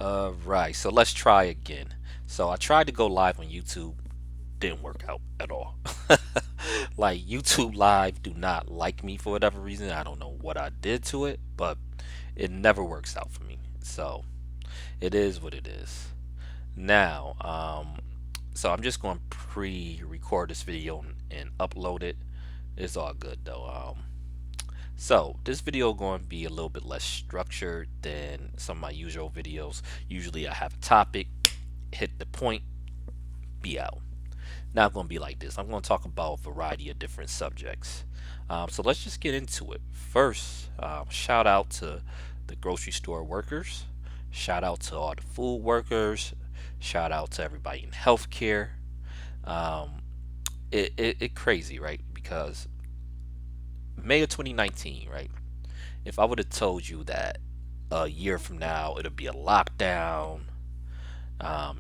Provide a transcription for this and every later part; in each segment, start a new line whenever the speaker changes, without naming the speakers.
Right, so let's try again. So I tried to go live on YouTube, didn't work out at all. Like YouTube Live do not like me for whatever reason. I don't know what I did to it, but it never works out for me. So it is what it is. Now, so I'm just going to pre-record this video and upload it. It's all good though. So this video going to be a little bit less structured than some of my usual videos. Usually I have a topic, hit the point, be out. Not going to be like this. I'm going to talk about a variety of different subjects. So let's just get into it. First, shout out to the grocery store workers. Shout out to all the food workers. Shout out to everybody in healthcare. Um, it crazy, right? Because May of 2019, right? If I would have told you that a year from now it'll be a lockdown,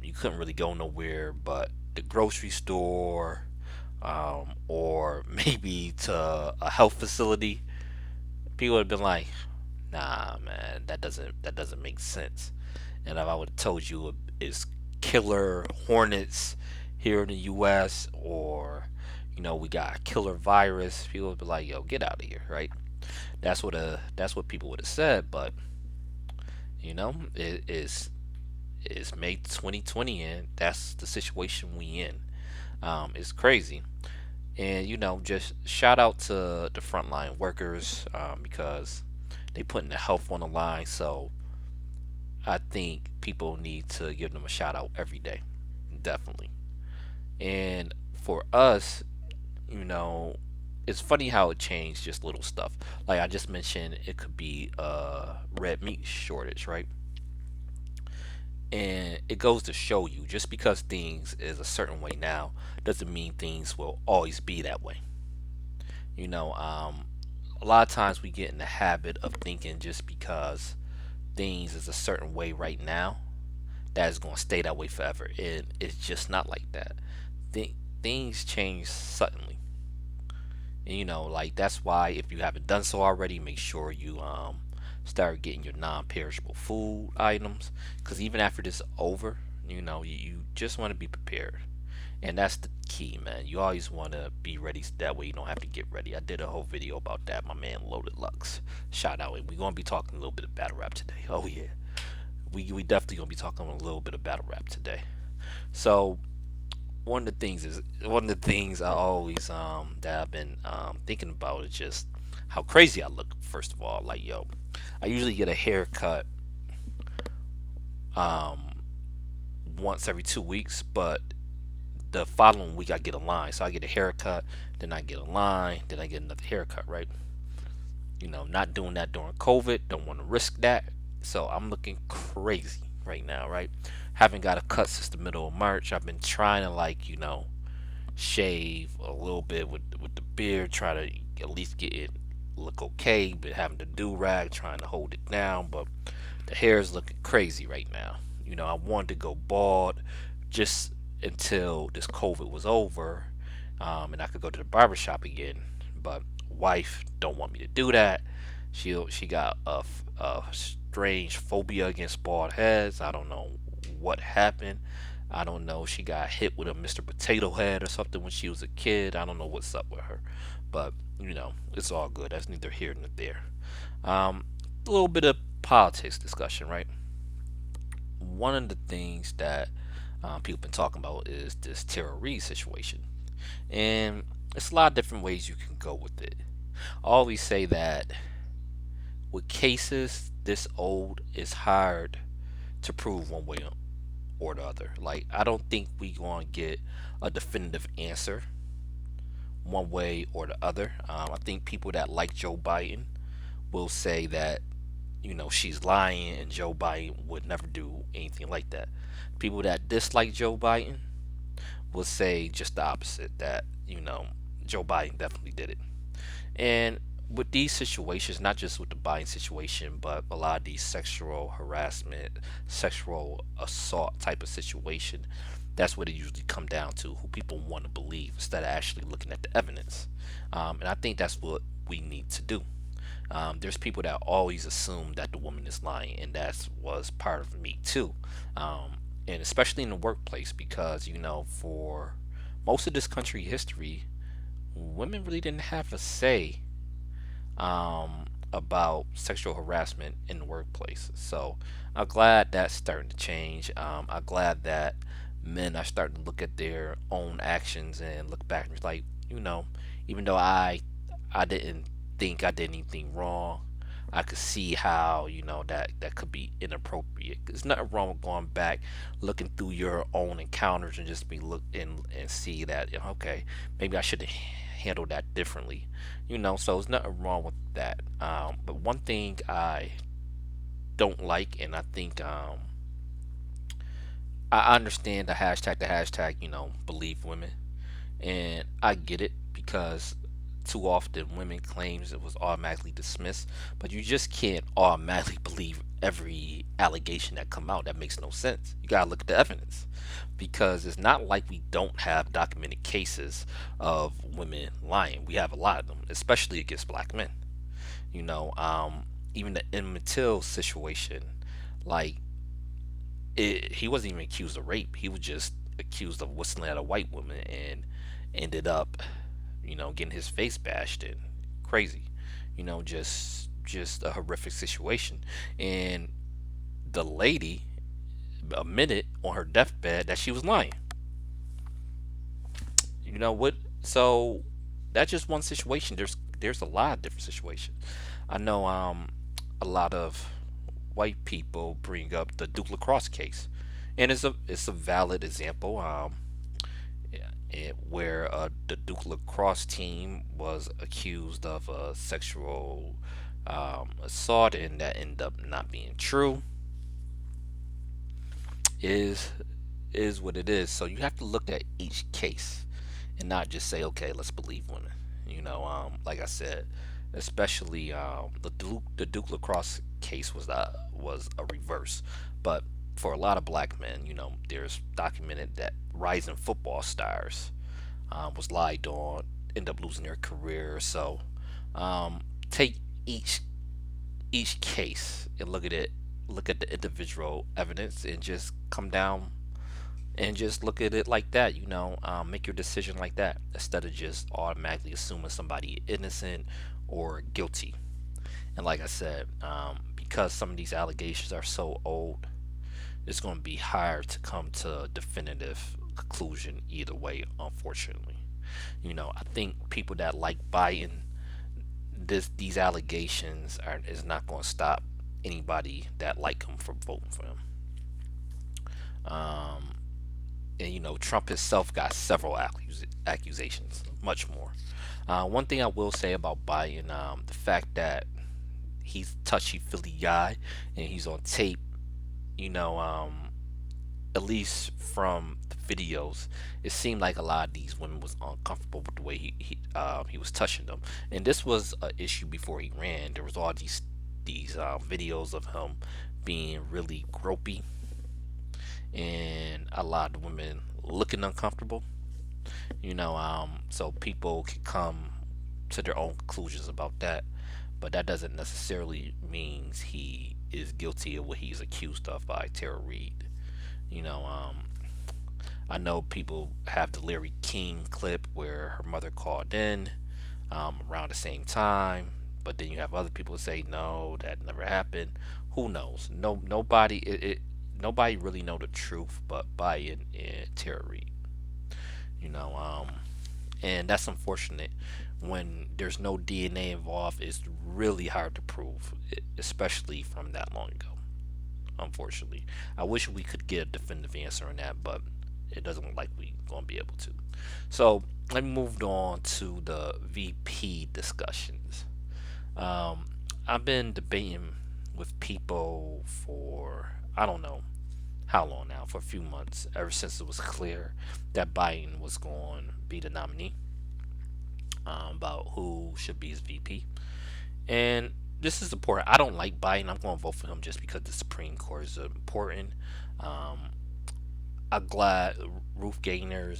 you couldn't really go nowhere but the grocery store, or maybe to a health facility, people would have been like, "Nah, man, that doesn't make sense." And if I would have told you it's killer hornets here in the U.S. or we got a killer virus, people would be like, "Yo, get out of here!" Right? That's what people would have said, but it's May 2020 and that's the situation we in. It's crazy. And just shout out to the frontline workers, because they putting their health on the line. So I think people need to give them a shout out every day, definitely. And for us, you know, it's funny how it changed just little stuff. Like I just mentioned, it could be a red meat shortage, right? And it goes to show you, just because things is a certain way now doesn't mean things will always be that way. You know, um, a lot of times we get in the habit of thinking just because things is a certain way right now, that is going to stay that way forever. And it's just not like that. Th- Things change suddenly. And like that's why if you haven't done so already, make sure you start getting your non-perishable food items. Because even after this is over, you just want to be prepared. And that's the key, man. You always want to be ready so that way you don't have to get ready. I did a whole video about that. My man Loaded Lux. Shout out. And we're going to be talking a little bit of battle rap today. Oh, yeah. We definitely going to be talking a little bit of battle rap today. So, one of the things I always, that I've been, thinking about is just how crazy I look, first of all. Like, yo, I usually get a haircut, um, once every 2 weeks, but the following week I get a line. So I get a haircut, then I get a line, then I get another haircut, right? Not doing that during COVID. Don't want to risk that. So I'm looking crazy right now, right? Haven't got a cut since the middle of March. I've been trying to shave a little bit with the beard, try to at least get it look okay, but having the do rag, trying to hold it down, but the hair is looking crazy right now. I wanted to go bald just until this COVID was over, and I could go to the barbershop again. But wife don't want me to do that. She got a strange phobia against bald heads. I don't know what happened. I don't know. She got hit with a Mr. Potato Head or something when she was a kid. I don't know what's up with her, but it's all good. That's neither here nor there. Um, a little bit of politics discussion, right? One of the things that people been talking about is this Tara Reid situation, and it's a lot of different ways you can go with it. I always say that with cases this old, it's hard to prove one way or the other. Like I don't think we gonna get a definitive answer one way or the other. I think people that like Joe Biden will say that she's lying and Joe Biden would never do anything like that. People that dislike Joe Biden will say just the opposite, that Joe Biden definitely did it. And with these situations, not just with the Biden situation, but a lot of these sexual harassment, sexual assault type of situation, that's what it usually come down to, who people want to believe instead of actually looking at the evidence. And I think that's what we need to do. There's people that always assume that the woman is lying, and that was part of me too. Um, and especially in the workplace, because for most of this country history, women really didn't have a say about sexual harassment in the workplace. So I'm glad that's starting to change. I'm glad that men are starting to look at their own actions and look back and be like, you know, even though I didn't think I did anything wrong, I could see how that could be inappropriate. There's nothing wrong with going back, looking through your own encounters, and just be look and see that okay, maybe I should have handled that differently. So there's nothing wrong with that. But one thing I don't like, and I think I understand the hashtag, believe women, and I get it because too often women claims it was automatically dismissed, but you just can't automatically believe every allegation that come out. That makes no sense. You gotta look at the evidence because it's not like we don't have documented cases of women lying. We have a lot of them, especially against black men. You know, um, Even the Emmett Till situation, like he wasn't even accused of rape. He was just accused of whistling at a white woman and ended up, getting his face bashed in. Crazy, just a horrific situation. And the lady admitted on her deathbed that she was lying. You know what? So that's just one situation. There's a lot of different situations. I know a lot of white people bring up the Duke Lacrosse case, and it's a valid example. Where the Duke Lacrosse team was accused of a sexual assault, and that ended up not being true. Is is what it is. So you have to look at each case and not just say, okay, let's believe women. Like I said, especially the Duke Lacrosse case was a reverse, but for a lot of black men, there's documented that rising football stars was lied on, end up losing their career. So take each each case and look at the individual evidence, and just come down and just look at it like that. Make your decision like that instead of just automatically assuming somebody innocent or guilty. And like I said, because some of these allegations are so old, it's going to be hard to come to a definitive conclusion either way, unfortunately. I think people that like Biden, these allegations is not going to stop anybody that like him from voting for him. Um, and Trump himself got several accusations, much more. One thing I will say about Biden, the fact that he's a touchy feely guy and he's on tape, you know, at least from the videos, it seemed like a lot of these women was uncomfortable with the way he was touching them, and this was an issue before he ran. There was all these videos of him being really gropey, and a lot of women looking uncomfortable. So people can come to their own conclusions about that, but that doesn't necessarily means he is guilty of what he's accused of by Tara Reid. You know, I know people have the Larry King clip where her mother called in around the same time, but then you have other people say no, that never happened. Who knows? Nobody really know the truth, but Biden and Tara Reid. You know, and that's unfortunate. When there's no DNA involved, it's really hard to prove, especially from that long ago. Unfortunately, I wish we could get a definitive answer on that, but it doesn't look like we are gonna be able to. So let me move on to the VP discussions. Um, I've been debating with people for I don't know how long now, for a few months, ever since it was clear that Biden was going to be the nominee, about who should be his VP. And this is important. I don't like Biden. I'm going to vote for him just because the Supreme Court is important. Um, I'm glad Ruth Gaynor,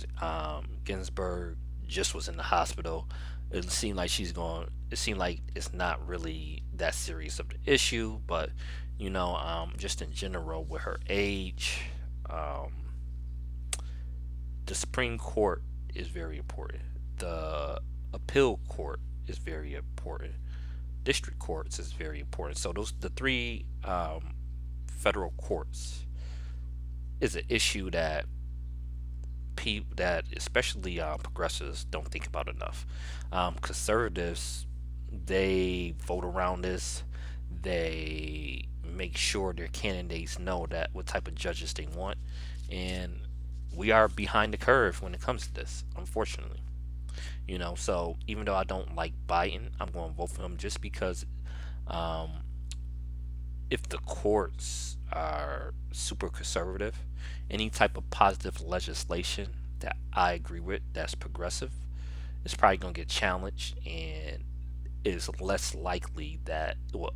Ginsburg, just was in the hospital. It seemed like she's going. It seemed like it's not really that serious of the issue, but just in general with her age, um, the Supreme Court is very important. The appeal court is very important. District courts is very important. So those the three federal courts is an issue that people that especially progressives don't think about enough. Conservatives, they vote around this. They make sure their candidates know that what type of judges they want, and we are behind the curve when it comes to this, unfortunately. So even though I don't like Biden, I'm going to vote for him just because um, if the courts are super conservative, any type of positive legislation that I agree with that's progressive is probably going to get challenged and is less likely that it will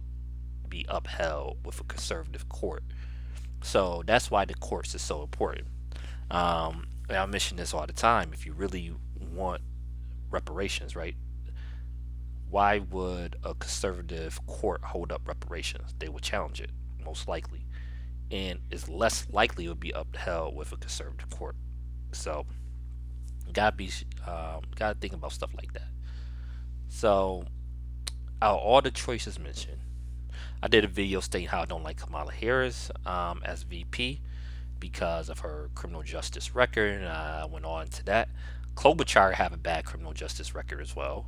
be upheld with a conservative court. So that's why the courts is so important. And I mention this all the time. If you really want reparations, right? Why would a conservative court hold up reparations? They would challenge it, most likely, and it's less likely it would be upheld with a conservative court. So, gotta think about stuff like that. So, out of all the choices mentioned, I did a video stating how I don't like Kamala Harris as VP because of her criminal justice record. And I went on to that. Klobuchar have a bad criminal justice record as well.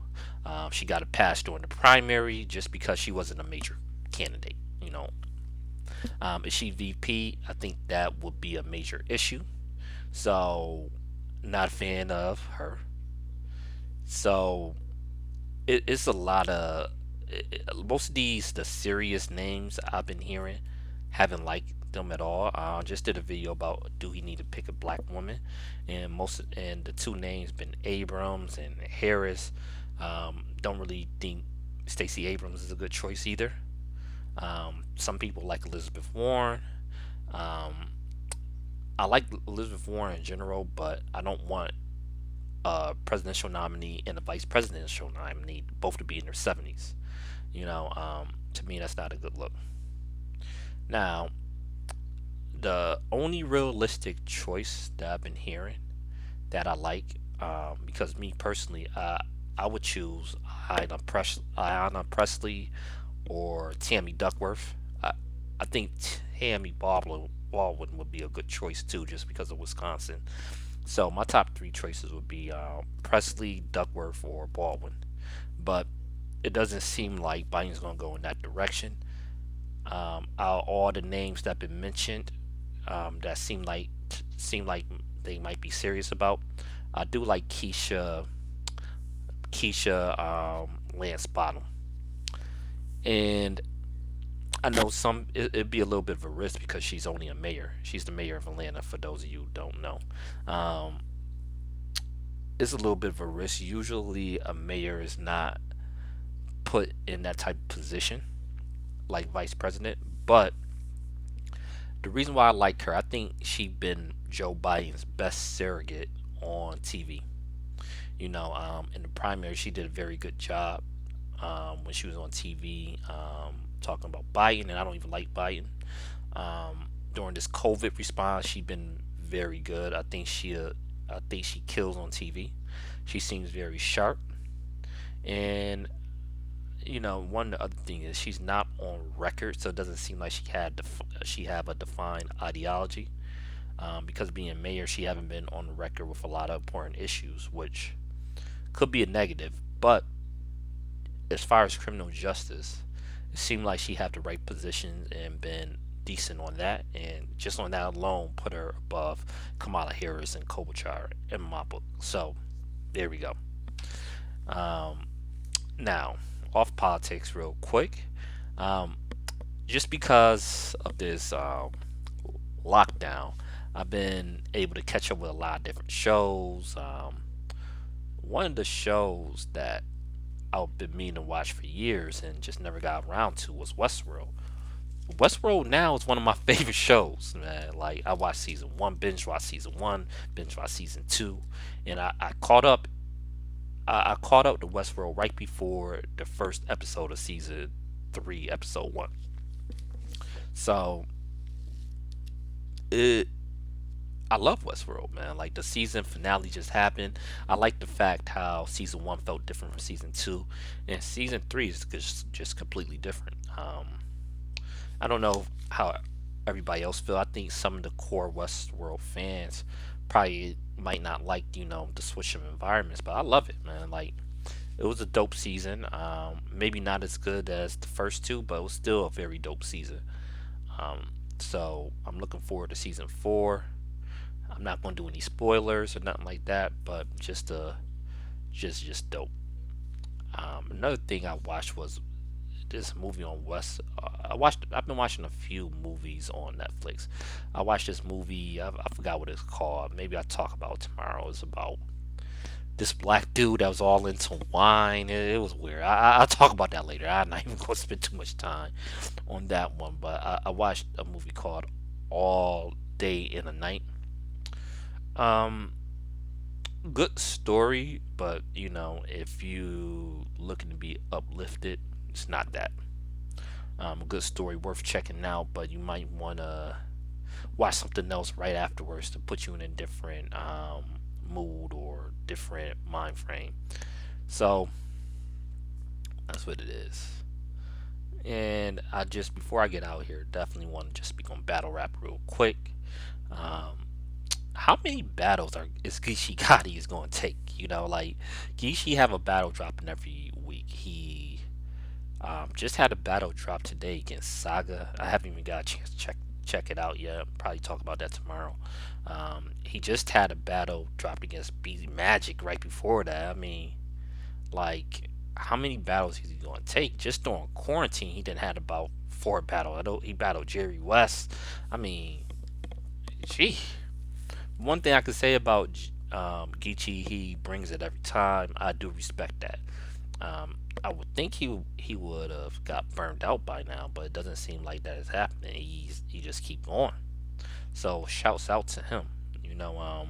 She got a pass during the primary just because she wasn't a major candidate. Is she VP? I think that would be a major issue. So, not a fan of her. So, it's a lot of most of these the serious names I've been hearing haven't liked them at all. I just did a video about do he need to pick a black woman, and the two names been Abrams and Harris. Don't really think Stacey Abrams is a good choice either. Some people like Elizabeth Warren. Um, I like Elizabeth Warren in general, but I don't want a presidential nominee and a vice presidential nominee both to be in their 70s. To me, that's not a good look. Now, the only realistic choice that I've been hearing that I like, because me personally, I would choose Ayanna Presley or Tammy Duckworth. I think Tammy Baldwin would be a good choice too, just because of Wisconsin. So my top three choices would be Presley, Duckworth, or Baldwin. But it doesn't seem like Biden's going to go in that direction. Out of all the names that have been mentioned, that seem like they might be serious about, I do like Keisha Lance Bottom, and I know it'd be a little bit of a risk because she's only a mayor. She's the mayor of Atlanta. For those of you who don't know, um, it's a little bit of a risk. Usually, a mayor is not put in that type of position like vice president. But the reason why I like her, I think she been Joe Biden's best surrogate on TV. In the primary, she did a very good job when she was on TV talking about Biden, and I don't even like Biden. During this COVID response, she been very good. I think she kills on TV. She seems very sharp, and one other thing is she's not on record, so it doesn't seem like she have a defined ideology. Because being mayor, she haven't been on the record with a lot of important issues, which could be a negative. But as far as criminal justice, it seemed like she had the right positions and been decent on that, and just on that alone, put her above Kamala Harris and Klobuchar in my book. So there we go. Um, Now, off politics, real quick. Um, just because of this lockdown, I've been able to catch up with a lot of different shows. One of the shows that I've been meaning to watch for years and just never got around to was Westworld. Westworld now is one of my favorite shows, man. Like I watched season one, binge watched season one, binge watched season two, and I caught up I caught up to Westworld right before the first episode of season three, episode one. So it I love Westworld, man. Like the season finale just happened. I like the fact how season one felt different from season two, and season three is just completely different. I don't know how everybody else feel. I think some of the core Westworld fans probably might not like the switch of environments, but I love it, man. Like it was a dope season. Maybe not as good as the first two, but it was still a very dope season. Um, so I'm looking forward to season four. I'm not going to do any spoilers or nothing like that, but just dope. Another thing I watched was this movie on West. I've been watching a few movies on Netflix. I watched this movie. I forgot what it's called. Maybe I'll talk about it tomorrow. It's about this black dude that was all into wine. It was weird. I'll talk about that later. I'm not even going to spend too much time on that one. But I watched a movie called All Day in a Night. Um, Good story, but if you looking to be uplifted, it's not that. A good story worth checking out, but you might want to watch something else right afterwards to put you in a different mood or different mind frame. So that's what it is. And I just before I get out here, definitely want to just speak on battle rap real quick. Um, how many battles are is Geechi Gotti is going to take? Like Geechi have a battle dropping every week. He just had a battle drop today against Saga. I haven't even got a chance to check it out yet. Probably talk about that tomorrow. He just had a battle dropped against B Magic right before that. I mean, like, how many battles is he going to take? Just during quarantine, he didn't had about four battles. I know he battled Jerry West. I mean, gee. One thing I could say about Geechi, he brings it every time. I do respect that. I would think he would have got burned out by now, but it doesn't seem like that is happening. He just keep going. So shouts out to him. You know,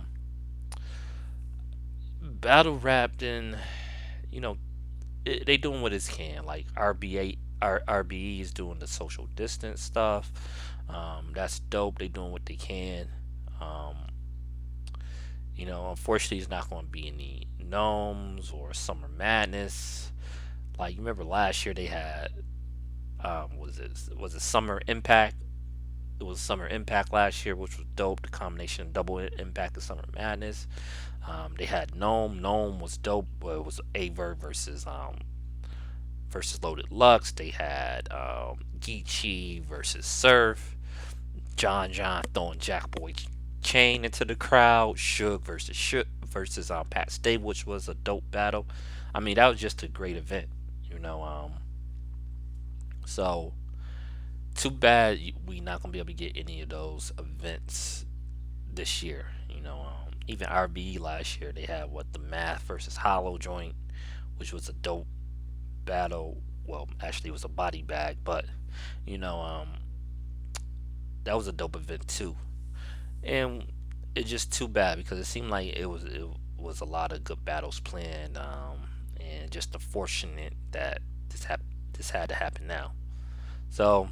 battle rap, then you know they doing what it can. Like RBE is doing the social distance stuff. That's dope. They doing what they can. Um, unfortunately, it's not going to be any gnomes or summer madness. Like you remember last year they had was it Summer Impact? It was Summer Impact last year, which was dope. The combination of Double Impact and Summer Madness. They had Gnome. Gnome was dope. But it was Aver versus Loaded Lux. They had Geechi versus Surf. John throwing Jackboy Chain into the crowd. Suge versus Pat Stay, which was a dope battle. I mean, that was just a great event. You know, so too bad we not gonna be able to get any of those events this year. Even RBE last year they had what the Math versus Hollow joint, which was a dope battle. Well, actually, it was a body bag, but you know, that was a dope event too. And it's just too bad because it seemed like it was a lot of good battles planned, and just unfortunate that this had to happen now. So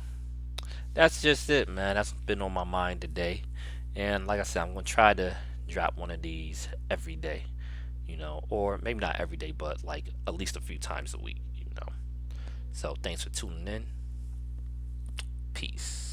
that's just it, man. That's been on my mind today. And like I said, I'm gonna try to drop one of these every day, or maybe not every day, but like at least a few times a week. So thanks for tuning in. Peace.